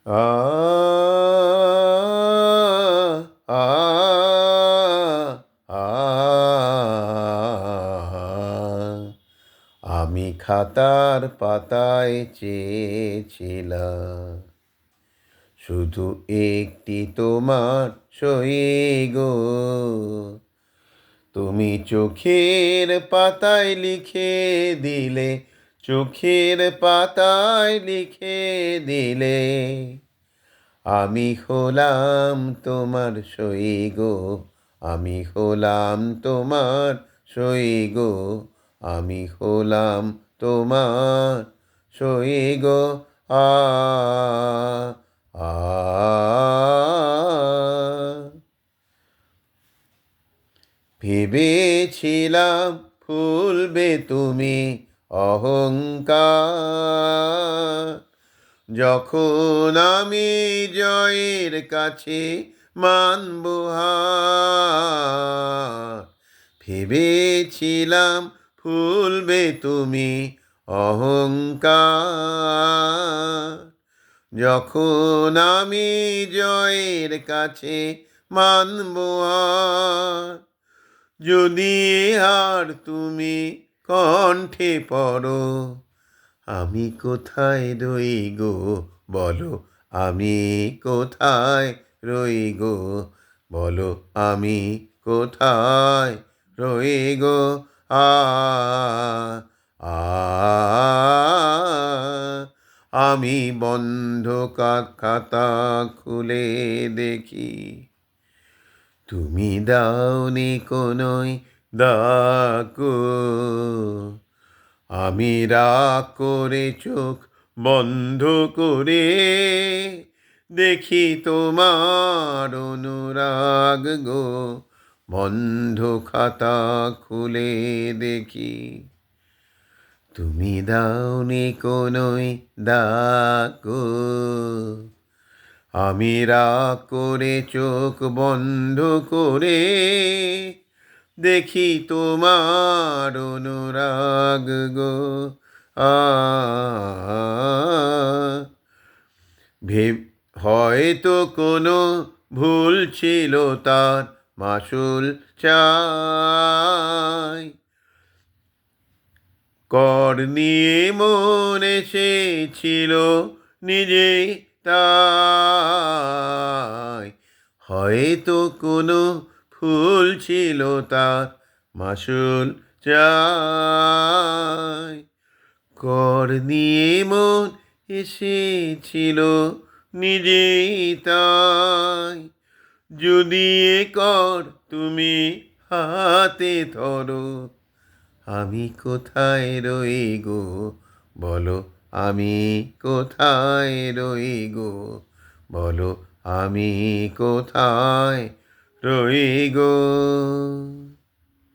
আ আ আ আমি খাতার পাতায় চেয়েছিলাম শুধু একটি তোমার সই গো। তুমি চোখের পাতায় লিখে দিলে, চোখের পাতায় লিখে দিলে, আমি হলাম তোমার সই গো। আমি হলাম তোমার সই গো। আমি হলাম তোমার সই গো। আ আ ভেবেছিলাম ভুলবে তুমি অহংকার, যখন আমি জয়ের কাছে মানব হার। ভেবেছিলাম ভুলবে তুমি অহংকার, যখন আমি জয়ের কাছে মানব হার। যদি আর তুমি কণ্ঠে পড়ো, আমি কোথায় রই গো বলো। আমি কোথায় রই গো বলো। আমি কোথায় রই গো। আ আ আমি বন্ধ খাতা খুলে দেখি, তুমি দাওনি কোনোই দাগো। আমি রাগ করে চোখ বন্ধ করে দেখি তোমার অনুরাগ গো। বন্ধ খাতা খুলে দেখি, তুমি দাওনি কোনোই দাগো। আমি রাগ করে চোখ বন্ধ করে দেখি তোমার অনুরাগ গো। আ ভেব হয়তো কোনো ভুল ছিল, তার মাসুল চাই। কর নিয়ে মন এসেছিল নিজেই তাই। হয়তো কোনো ফুল ছিল, তার মাসুল চাই। কর নিয়ে মন এসেছিল নিজেই তাই। যদি এ কর তুমি হাতে ধরো, আমি কোথায় রই গো বলো। আমি কোথায় রই গো বলো। আমি কোথায় রই গো।